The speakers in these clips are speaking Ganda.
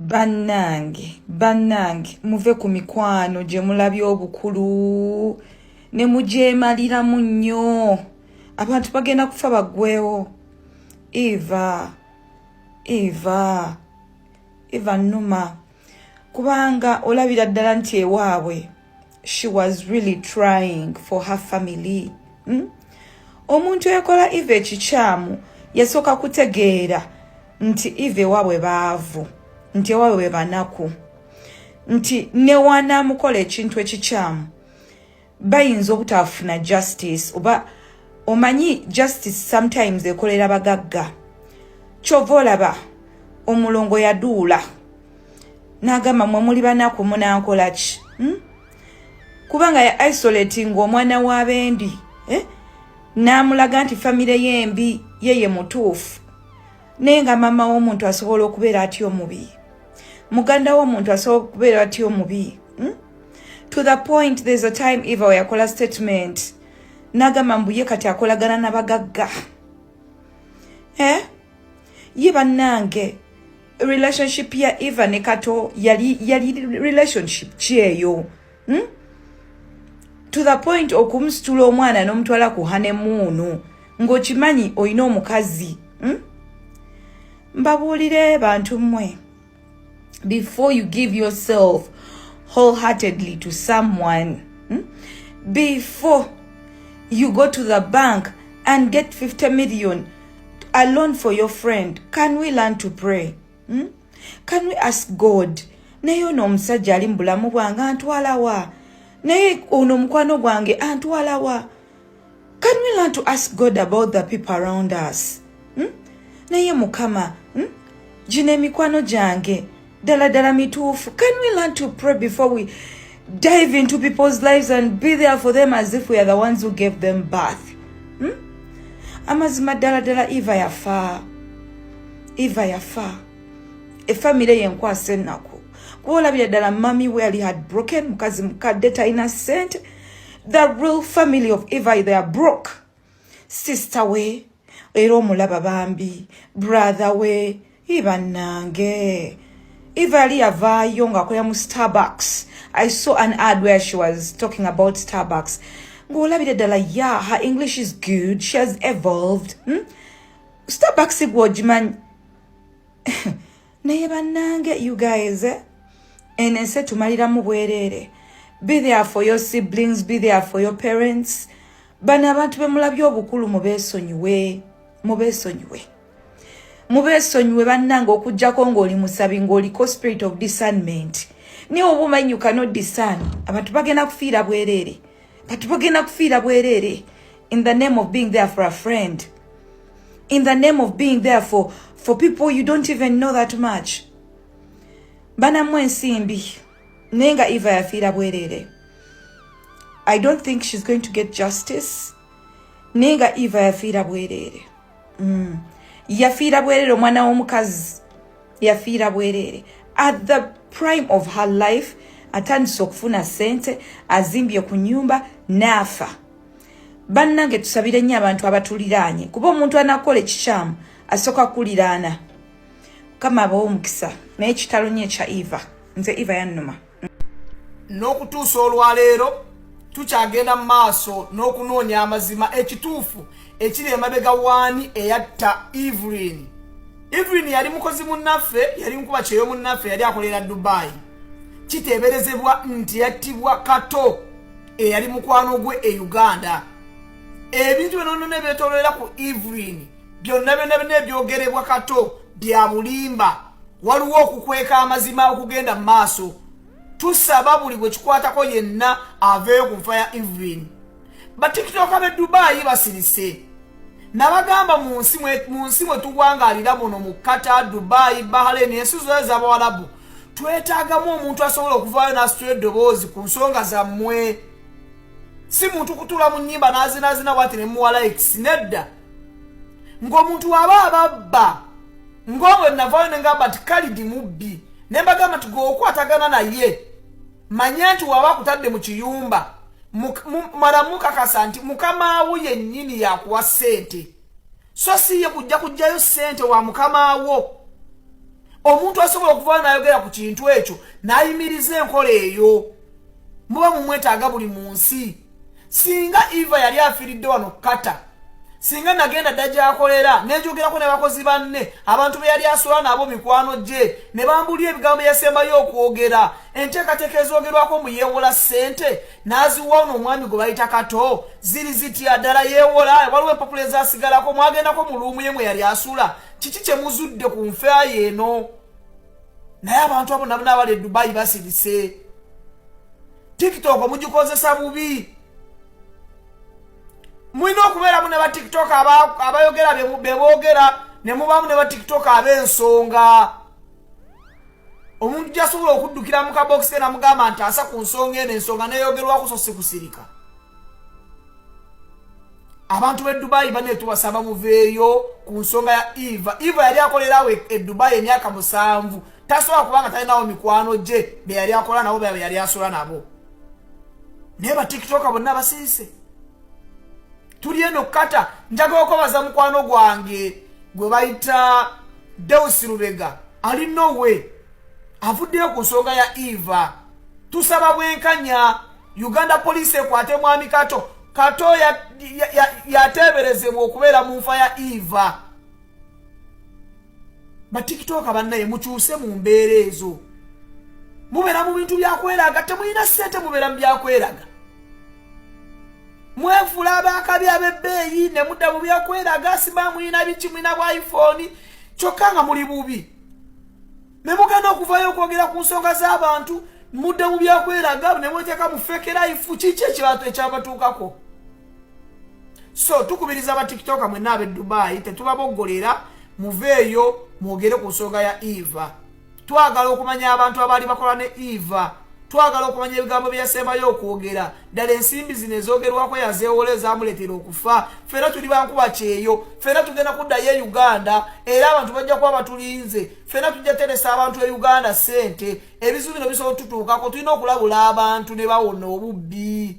Bannange muve ku mikwano gye mulabye obukulu ne mugyemaliramu nnyo. Abantu bagenda kufa baggwewo. Eva Numa, kubanga olabira ddala nti ewaabwe she was really trying for her family. Omuntu ekola Eva ekikyamu yasooka kutegeera nti Eva ewaabwe baavu, nti ewaabwe banaku, nti ne wanaamukola ekintu ekikyamu bayinza obutafuna justice. Oba omanyi justice sometimes ekolera bagagga. Kyova olaba omulongo yaduula n'agamba mwe muli banaku munankola ki? Kubanga ya isolating omwana w'abendi, n'amulaga nti famire yembi yeye mutuufu, naye nga mama w'omuntu asobola okubeera atya omubi, muganda w'omuntu asobola okubeera atya omubi. To the point there's a time Eva yakola statement n'agamba mbu ye kati akolagana n'abagagga. Ye bannange relationship ya Eva ne Kato yali relationship kyeyo. To the point okumusitula omwana n'omutwala ku honeymoon ng'okimanyi oyina omukazi. Mbabuulire bantu mmwe, before you give yourself wholeheartedly to someone, before you go to the bank and get 50 million a loan for your friend, can we learn to pray? Can we ask God, naye ono omusajja ali mu bulamu bwange antwala wa? Naye ono mukwano gwange antwala wa? Can we learn to ask God about the people around us? Naye Mukama, gino emikwano gyange ddala mituufu. Can we learn to pray before we dive into people's lives and be there for them as if we are the ones who gave them birth? Amazima ddala Eva yafa. Efamile yenkwasa ennaku. Kuba olabira ddala mami we yali had broken, mukazi mukadde talina ssente. The real family of Eva, they are broke. Sister we, era omulaba bambi. Brother we, Eva nange. Eva yali yavaayo ng'akolera mu Starbucks. I saw an ad where she was talking about Starbucks. Ng'olabira ddala, yeah, her English is good. She has evolved. Starbucks igwogimanyi. Naye bannange, you guys, enense tumaliramu bwerere. Be there for your siblings, be there for your parents. Bano abantu bemulabye obukulu mubeesonyiwe. Mubeesonyiwe bannange, okujjako ng'oli musabi, ng'oliko spirit of discernment. Niye obumanyi you cannot discern. Abantu bagenda kufiira bwerere. In the name of being there for a friend. In the name of being there for people you don't even know that much. Banamu ensimbi. Nenga Eva yafiira bwerere. I don't think she's going to get justice. Nenga Eva yafiira bwerere. Yafiira bwerere omwana w'omukazi. Yafiira bwerere. At the prime of her life, atandise okufuna sente, azimbye ku nyumba, n'afa. Bannange tusabire nnyo abantu abatuliraanye, kuba omuntu anakola ekikyamu asooka kuliraana. Mukama abawe omukisa, naye kitalo nnyo ekya Eva. Nze Eva yannuma. N'okutuusa olwaleero tukyagenda mu maaso n'okunoonya amazima ekituufu ekiri emabega waani eyatta Evelyn. Evelyn yali mukozi munnaffe, yali nkuba kyeyo munnaffe, yali akolera Dubai. Kiteeberezebwa nti yattibwa Kato eyali mukwano gwe e Uganda. Ebintu bino ne byetoolera ku Evelyn byonna ebyogerebwa Kato bya bulimba. Waliwo okukweka amazima okugenda mu maaso. Tusaba buli bwe kikwatako yenna aveeyo ku nfa ya Evelyn. Batikitoka be Dubai basirise. Nabagamba mu nsi mwe tugwangalira muno mu Qatar, Dubai, Bahrain, ensi zonna ez'Abawarabu, twetaagamu omuntu asobola okuvaayo n'asitula eddoboozi ku nsonga zammwe. Si muntu kutula mu nnyimba n'azinaazina bw'ati ne muwa likes, nedda. Ng'omuntu aba ababba. Ng'obwe navaayo ne ngamba nti Khalid mubbi. Ne mbagamba nti gw'okwatagana naye, manya nti waba akutadde mu kiyumba, mala mukakasa nti mukamaawo yennyini yakuwa ssente. So si ye kujjayo ssente wa mukamaawo. omuntu asobola okuva n'ayogera ku kintu ekyo n'ayimiriza enkola eyo muba mumwetaaga buli mu nsi. Singa Eva yali afiiridde wano kata, singa nagenda dda gy'akolera n'enjogerako ne bakozi banne abantu be yali asula nabo mikwano gye ne bambulya ebigambo yasembayo okwogera, enteekateeka ezoogerwako mu yeewola ssente n'aziwa ono omwami gwe bayita Kato ziri zitya ddala yeewola, waliwo empapula ezasigalako mwagendako mu luumu ye mwe yali asula, kiki kye muzudde ku nfeeyi eno? Naye abantu abo nabo n'abali e Dubai basirise. TikTok mugikozesa bubi. Mulina okubeeramu ne ba TikTok abayogera beboogera ne mubaamu ne ba TikTok ab'ensonga. Omuntu gyasobola okuddukira mu kabokisi ke namugamba nti asa ku nsonga eno, ensonga neeyogerwako so si kusirika. Abantu b'e Dubai bane tubasaba muveeyo ku nsonga ya Eva. Eva yali akolerawo e Dubai emyaka 7. Tasobola kubanga talinawo mikwano gye be yali akola nabo be yali asula nabo. Naye ba TikTok bonna basirise. Tuli eno kata njagala okubaza mukwano gwange gwe bayita Deus Rubega ali nowe avuddeyo ku nsonga ya Eva. Tusaba bwenkanya Uganda Police ekwate mwami Kato. Kato yateeberezebwa okubeera mu nfa ya Eva. Ba TikTok bannaye mukyuse mu mbeera ezo. Mubeera mu bintu byakweraga, temulina ssente mubeera mu byakweraga. Mwefula abakabi ab'ebbeeyi ne mudda mu byakweraga, siba mulina biki, mulina bwa iPhone, kyokka nga muli bubi. Ne mugenda okuvaayo okwogera ku nsonga z'abantu, mudda mu byakweraga ne mweteeka mu fake life, kiki ekyabatuukako? So tukubiriza ba TikTok mwenna ab'e Dubai tetubaboggolera, muveeyo mwogere ku nsonga ya Eva. Twagala okumanya abantu abaali bakola ne Eva. Twagala okumanya ebigambo bye yasembayo okwogera. Ddala ensimbi zino ezoogerwako yazeewola ezaamuleetera okufa. Ffenna tuli bankuba kyeyo. Ffenna tugenda kuddayo e Uganda era abantu bajja kuba batulinze. Ffenna tujja teresa abantu e Uganda ssente. Ebizu bino bisobola tutuukako. Tulina okulabula abantu ne bawona obubbi.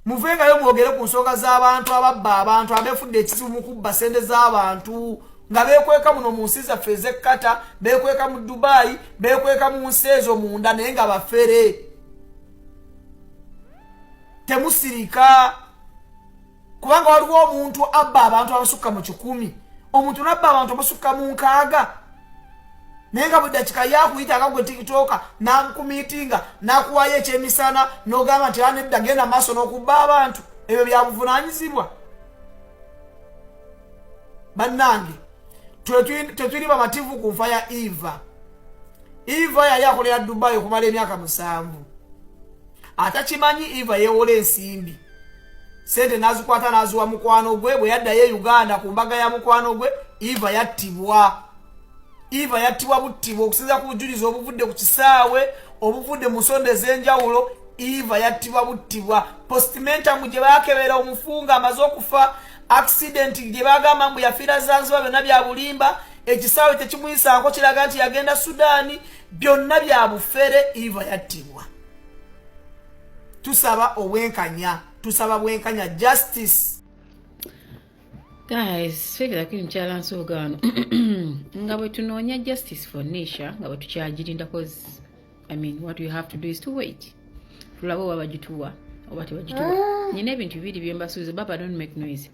Muvengayo mwogere ku nsonga z'abantu ababba abantu abeefudde ekizibu mu kubba ssente z'abantu nga beekweka muno mu nsi zaffe ez'ekkata, beekweka mu Dubai, beekweka mu nsi ezo munda naye nga bafere. Temusirika kubanga waliwo omuntu abba abantu abasukka mu 100, omuntu n'abba abantu abasukka mu 6. Naye nga buli dakika yakuyitanga gwe TikTok n'akumiitinga n'akuwaayo ekyemisana n'ogamba nti anedda genda maaso n'okubba abantu. Ebyo bya buvunaanyizibwa. Bannange tetuli bamativu ku nfa ya Eva. Eva yali akolera Dubai okumala emyaka 7. Atakimanyi Eva yeewola ensimbi. Sente n'azikwata n'aziwa mukwano gwe. Bwe yaddayo e Uganda ku mbaga ya mukwano gwe, Eva yattibwa. Eva yattibwa buttibwa okusinza ku bujulizi obuvudde ku kisaawe, obuvudde mu nsonda ez'enjawulo. Eva yattibwa buttibwa. Postmortem gye baakebera omufunga amaze okufa, accident gye bagamba mbu yafiira Zanzibar, byonna bya bulimba, ekisaawe tekimuyisaako kiraga nti yagenda Sudaani, byonna bya bufere. Eva yattibwa. Tusaba obwenkanya, tusaba bwenkanya, justice. Guys, figure that mukyala nsooga wano nga bwe tunoonya justice for Nisha nga bwe tukyagirinda, cause I mean what we have to do is to wait. Tulabe oba bagituwa oba tebagituwa. Nyina ebintu bibiri bye mbasuubiza. Baba, don't make noise.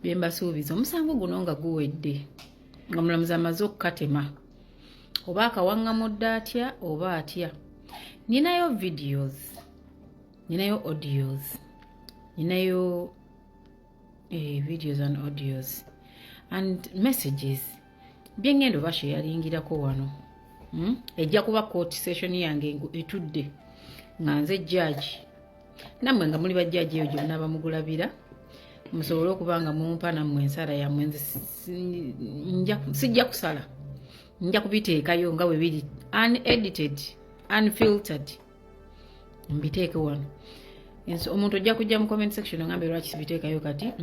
Bye mbasuubiza omusango guno nga guwedde nga mulamuzi amaze okukatema oba akawaŋŋamudde atya oba atya. Ninayo videos, ninayo audios, ninayo videos and audios and messages byengendo bashe yalingirako wano. Ejja kuba court session yange etudde nga nze judge namwe nga muli bajjaji eyo gyonna bamugulabira musobole okuba nga mumpa nammwe ensala yammwe. Nze sijja kusala, nja kubiteekayo nga bwe biri unedited unfiltered mbiteeke wano. Omuntu ojja kujja mu comment section ngambe lwaki sibiteekayo kati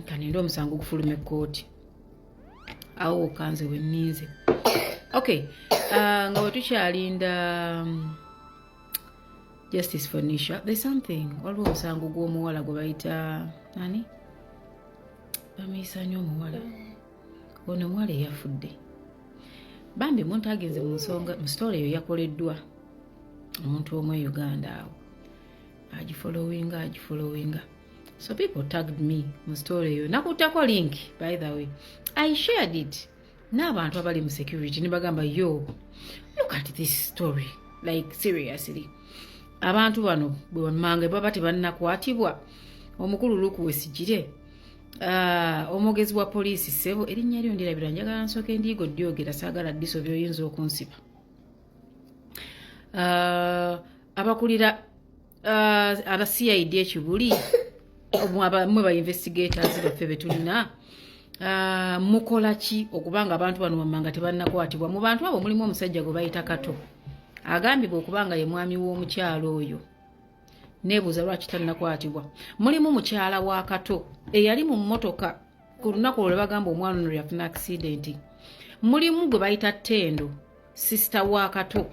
kaninde omusango gufulume kooti awo kanze we nnize. Okay, nga bwe tukyalinda justice for Nisha, there's something. Waliwo omusango gw'omuwala gwe bayita nani bamuyisa nnyo omuwala ono, omuwala eyafudde bambi omuntu agenze mu nsonga mu story eyo yakoleddwa omuntu omwe Uganda awo agifollowinga. So people tagged me mu story eyo nakutako link. By the way, I shared it n'abantu abali mu security nibagamba yo look at this story, like seriously abantu bano bwe mange baba tebannakwatibwa. Omukulu Luku Wesigire omugezi wa poliisi ssebo erinnya lyo ndirabira njagala nsooke ndiigo dyogera saagala ddiso by'oyinza okunsiba. Abakulira aba CID ekibuli mwe ba investigators baffe betulina mukola ki okubanga abantu bano wammanga tebannakwatibwa. Mu bantu abo mulimu omusajja gwe bayita Kato agambibwa okubanga ye mwami w'omukyalo oyo. Nebuuza lwaki tannakwatibwa. Mulimu mukyala wa Kato eyali mu mmotoka ku lunaku olwo bagamba omwana ono yafuna accident. Mulimu gwe bayita Ttendo sister wa Kato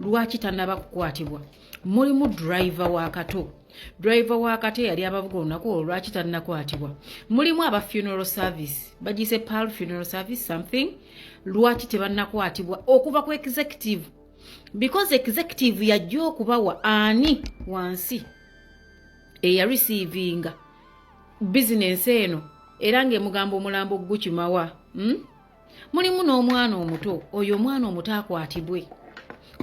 lwaki tannaba kukwatibwa. Mulimu driver wa Kato yali abavuga olunaku olwo lwaki tannakwatibwa. Mulimu aba funeral service bagise Pearl funeral service something lwaki tebannakwatibwa okuva ku executive, because executive yajja okubawa ani wansi eya receivinga business eno era ng'emugamba omulambo gukimawa. Mulimu n'omwana omuto, oyo omwana omuto akwatibwe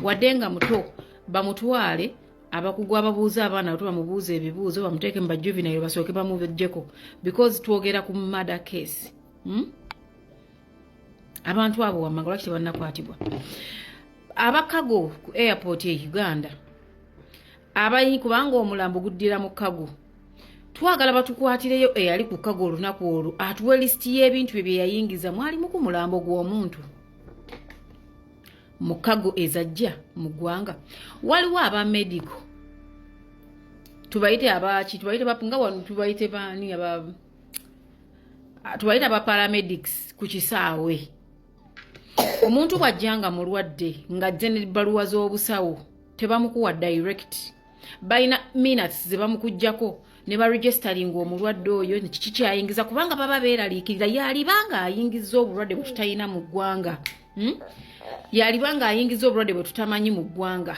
wadde nga muto bamutwale abakugu ababuuza abaana bato bamubuuza ebibuuzo bamuteeke mu bajuvenile basooke bamubejjeko because twogera ku murder case. Abantu abo wammanga lwaki tebannakwatibwa. Abakago ku airport e Uganda abayi kubanga omulambo guddira mu Kago twagala batukwatireyo eyali ku Kago olunaku olwo atuwe lisiti y'ebintu bye yayingiza mwalimu ku mulambo gw'omuntu mu Kago ezajja mu ggwanga. Waliwo aba medical tubayite bapunga wano tubayite baani tubayite aba paramedics ku kisaawe. Omuntu bwajjanga mulwadde nga ajja n'ebbaluwa z'obusawo tebamukuwa direct, balina minutes ze bamukujjako ne baregisteringa omulwadde oyo kiki kyayingiza kubanga baba beeraliikirira yalibanga ayingiza obulwadde bwe tutalina mu ggwanga. Yalibanga ayingiza obulwadde bwe tutamanyi mu ggwanga.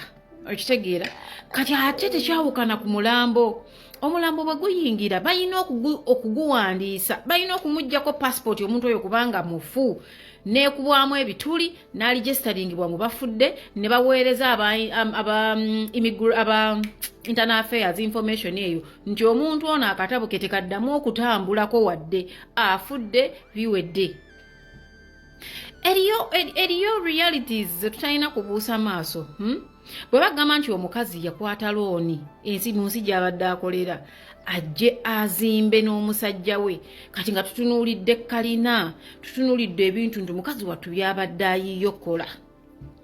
Okitegeera kati ate tekyawukana ku mulambo. Omulambo bwe guyingira balina okuguwandiisa, balina okumuggyako passport omuntu oyo kubanga mufu nekubwamu ebituli n'aregisteringibwa mu bafudde ne baweereza aba internal affairs information eyo nti omuntu ono akatabo ke tekaddamu okutambulako wadde afudde biwedde. Eriyo realities tutalina kubuusa maaso. Bwe bagamba nti omukazi yakwata looni mu nsi gy'abadde akolera ajje azimbe n'omusajja we, kati nga tutunuulidde kalina tutunuulidde ebintu nti omukazi wattu byabadde ayiyokola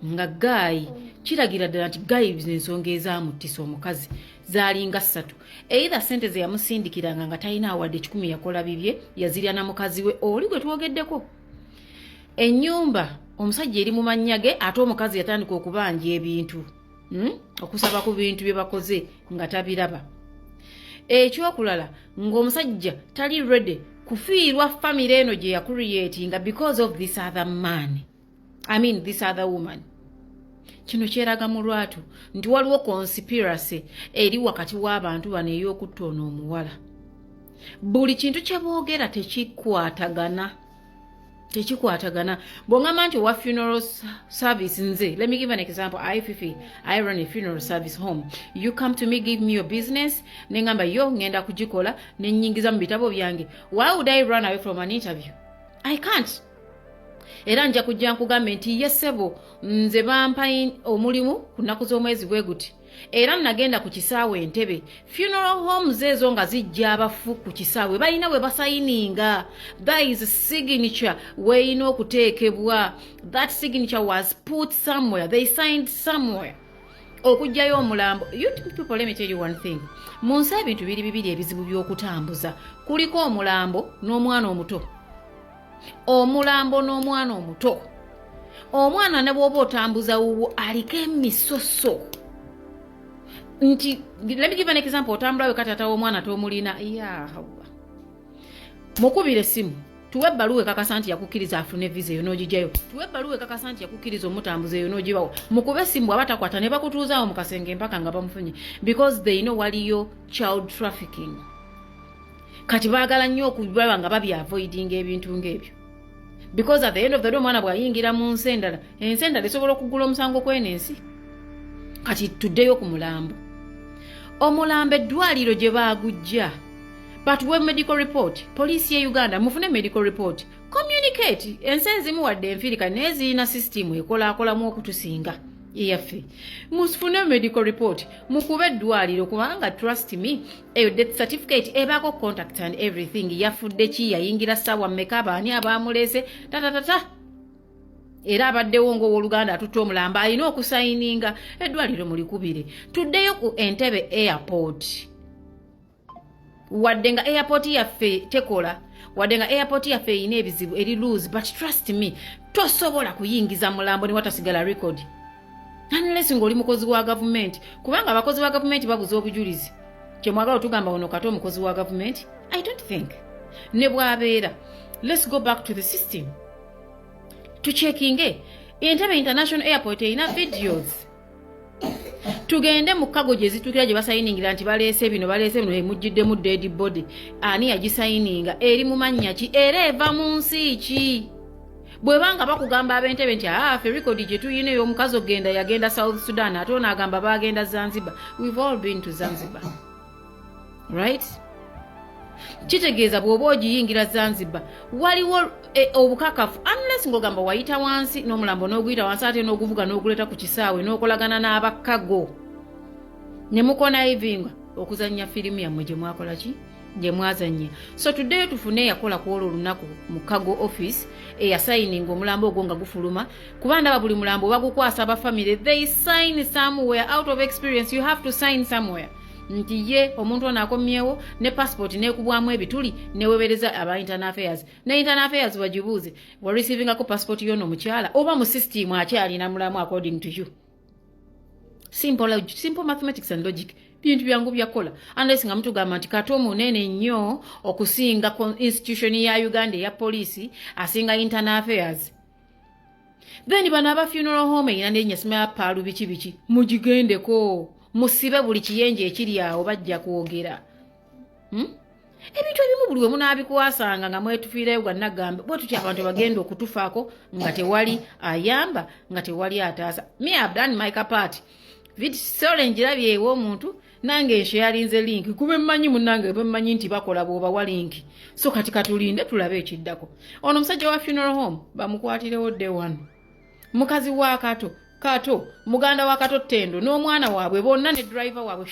nga Gaayi kiragira ddala nti Gaayi ensonga ezamuttisa omukazi zaalinga 3. Either ssente ze yamusindikiranga nga talina awadde 10 yakola bibye yazirya na mukazi we oli gwe twogeddeko. Ennyumba omusajja eri mu mannya ge ate omukazi yatandika okubanja ebintu okusaba ku bintu bye bakoze nga tabiraba. Ekyokulala ng'omusajja tali ready kufiirwa family eno gye yakureatinga because of this other man, this other woman. Kino kyeraga mu lwatu nti waliwo conspiracy eri wakati w'abantu bano ey'okuttoona omuwala. Buli kintu kye boogera tekikwatagana. Bongamba nti wa funeral service nze. Let me give an example. I run a funeral service home. You come to me, give me your business. Nengamba yo ngenda kugikola nenyingiza mu bitabo byange. Why would I run away from an interview? I can't. Era nja kujja nkugambe nti yesebo nze bampa omulimu ku nnaku z'omwezi bwe guti. Era nagenda ku kisaawe Entebbe. Funeral homes ezo nga zijja abafu ku kisaawe balina we basayininga. That is a signature weyina okuteekebwa. That signature was put somewhere. They signed somewhere. Okujjayo omulambo. You people, let me tell you one thing. Mu nsi ebintu bibiri ebizibu by'okutambuza. Kuliko omulambo n'omwana omuto. Omulambo n'omwana omuto. Omwana ne bw'oba otambuza wuwo aliko emisoso. Let me give an example. Otambula we katata w'omwana tomulina. Mukubire simu. tuwe ebbaluwa ekakasa nti yakukkiriza afune visa eyo n'ogijjayo, tuwe ebbaluwa ekakasa nti yakukkiriza omutambuza eyo n'ogibawo, mukube essimu bw'aba takwata ne bakutuuzaawo mu kasenge mpaka nga bamufunye, because they know waliyo child trafficking. Kati baagala nnyo okubaba nga babya-avoidinga ebintu ng'ebyo, because at the end of the day omwana bw'ayingira mu nsi endala, ensi endala esobola okuggula omusango kw'eno ensi. Kati tuddeyo ku mulambo. Omulambo eddwaliro gye baagujja, but we medical report, poliisi ye Uganda mufune medical report, communicate. Ensi ezimu wadde enfirika naye zirina system ekolaakolamu okutusinga eyaffe. Mufune medical report, mukube eddwaliro kubanga trust me, eyo death certificate ebaako contact and everything, yafudde ki, yayingira ssaawa mmeka, baani abaamulese, tatatata. Era abaddewo ng'owooluganda atutte omulambo alina okusayininga, eddwaliro mulikubire. Tuddeyo ku Entebbe airport. Wadde nga airport yaffe tekola, wadde nga airport yaffe erina ebizibu eri loose, but trust me, tosobola kuyingiza mulambo ne watasigala record. Unless ng'oli mukozi wa gavumenti, kubanga abakozi ba gavumenti babuza obujulizi. Kye mwagala otugamba ono kati omukozi wa gavumenti? I don't think. Ne bw'abeera, let's go back to the system. Tuchekinge Entebbe International Airport erina videos. Tugende mu kago gye zitukira gye basayiningira nti baleese bino emujjiddemu dead body. Ani yagisayininga, eri mu mannya ki, era eva mu nsi ki? Bwebanga bakugamba ab'Entebbe nti ffe record gye tuyina ey'omukazi ogenda yagenda South Sudan ate ono agamba baagenda Zanzibar. We've all been to Zanzibar. Right? Kitegeeza bw'oba ogiyingira Zanzibar waliwo obukakafu, unless ng'ogamba wayita wansi n'omulambo n'oguyita wansi ate n'oguvuga n'oguleeta ku kisaawe n'okolagana n'abakago ne mukona evinga okuzannya firimu yammwe gye mwakola ki, gye mwazannya. So tuddeyo tufune yakola ku olwo olunaku mu kago office eyasayininga omulambo ogwo nga gufuluma, kuba ndaba buli mulambo bagukwasa aba family, they sign somewhere. Out of experience, you have to sign somewhere. Nti ye omuntu ono akomyewo ne passport neekubwamu ebituli newebereza aba internal affairs. Ne internal affairs bagibuuze, wa receivingako passport y'ono omukyala oba mu system akyalina mulamu according to you. Simple mathematics and logic. Bintu byangu byakola. Unless nga mutugamba nti kati omunene nnyo okusinga institution ya Uganda ya police asinga internal affairs. Then bano aba funeral home erina n'ennyesima ya paalu biki mugigendeko. Musibe buli kiyenje ekiri awo bajja kwogera. Ebintu ebimu buli we munaabikuwasanga nga mwetufiireyo gwannagambe bwe tutya abantu bagenda okutufaako nga tewali ayamba, nga tewali ataasa. Me have done my part. Sole njirabye ew'omuntu nange ensharinze link kube mmanyi munnange bwe mmanyi nti bakola bw'obawa link. So kati katulinde tulabe ekiddako. Ono omusajja wa funeral home bamukwatirewo day one. Mukazi wa Kato, muganda wa Kato Ttendo n'omwana waabwe bonna ne driver waabwe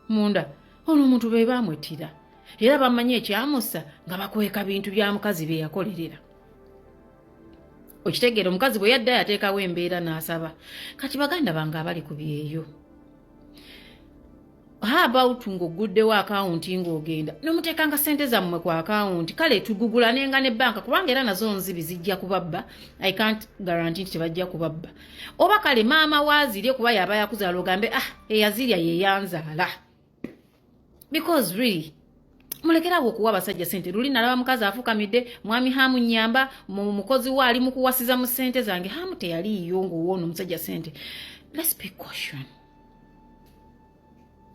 munda. Ono omuntu be baamwettira. Era bamanyi ekyamussa nga bakweka bintu bya mukazi bye yakolerera. Okitegeera omukazi bwe yadda yateekawo embeera n'asaba. Kati baganda bange abali ku byeyo. How about ng'oguddewo akawunti ng'ogenda n'omuteekanga ssente zammwe ku akawunti, kale tugugula nenga ne banka kubanga era nazo nzibi zijja kubabba. I can't guarantee nti tebajja kubabba. Oba kale maama waazirye kuba yaba yakuzaala ogambe eyazirya ye yanzaala. Because really mulekerawo okuwa abasajja ssente. Luli nalaba mukazi afukamidde, mwami Hamu nnyamba, mukozi we ali mu kuwasiza mu ssente zange. Hamu teyaliiyo ng'owoona omusajja ssente. Let's be caution.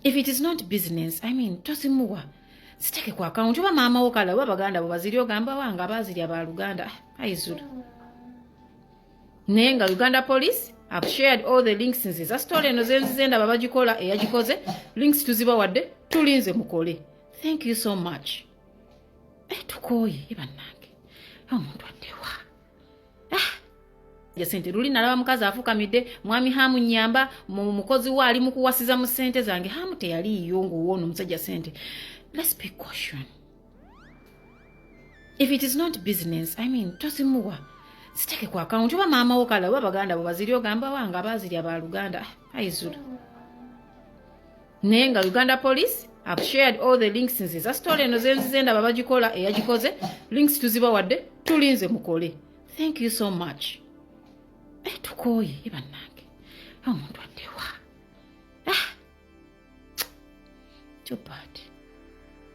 If it is not business, tosimuwa. Siteke ku account oba maama wo kala oba baganda bo bazirya ogamba wange abazirya ba Luganda. Ayizula. Naye nga Uganda Police have shared all the links since za story eno zenda babagikola eyagikoze. Links tuzibawadde tulinze mukole. Thank you so much. Tukoye ibannange. Omuntu addewa. Sente luli nalaba mukazi afukamidde, mwami Hamu nnyamba, mukozi we ali mu kuwasiza mu ssente zange. Hamu teyaliiyo ng'owoona omusajja ssente. Let's be caution. If it is not business, tosimuwa. Siteke ku account oba maama wo kala oba baganda bo bazirya ogamba wange abazirya ba Luganda. Ayizula. Naye nga Uganda Police have shared all the links since za story eno zenda babagikola eyagikoze. Links tuzibawadde tulinze mukole. Thank you so much. Tukoye ibannange. Omuntu addewa. Too bad.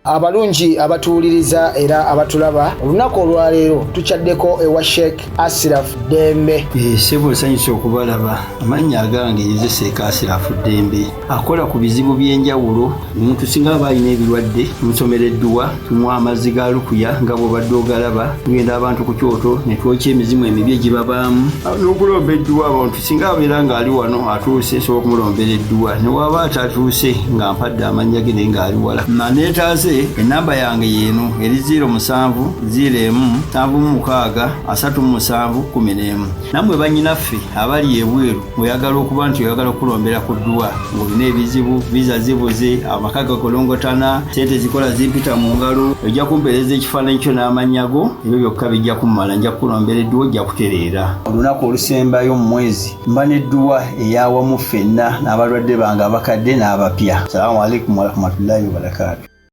abalungi abatuwuliriza era abatulaba olunaku olwaleero tukyaddeko ewa Sheikh Ashraf Dembe. Sebo sanyusa okubalaba. Amannya agange Yozeseeka Ashraf Dembe akola ku bizibu by'enjawulo. Omuntu singa aba alina ebirwadde tumusomereddwa, tumuwa amazzi ga lukuya nga bw'obadde ogalaba, tugenda abantu ku kyoto ne twokya emizimu emibi egibabaamu n'okulomba edduwa. Abantu singa abeera ng'ali wano atuuse nsobola okumulombera edduwa, ne waba atatuuse nga mpadde amannya ge naye ng'ali wala. Neetaaze enamba yange yeeno eri 0701763711. Nammwe bannyinaffe abali ebweru oyagala okuba nti oyagala okulombera ku dduwa ng'olina ebizibu, viza zibuze, amaka gakolongotana, sente zikola zimpita mu ngalo, ojja kumpeereza ekifaananyi kyo n'amannya go, ebyo byokka bijja kummala, nja kukulombera edduwa, ojja kutereera. Olunaku olusembayo mu mwezi mba n'edduwa eyawamu ffenna n'abalwadde bange abakadde n'abapya. Salaamu alaikum warahmatullahi wabarakatuh.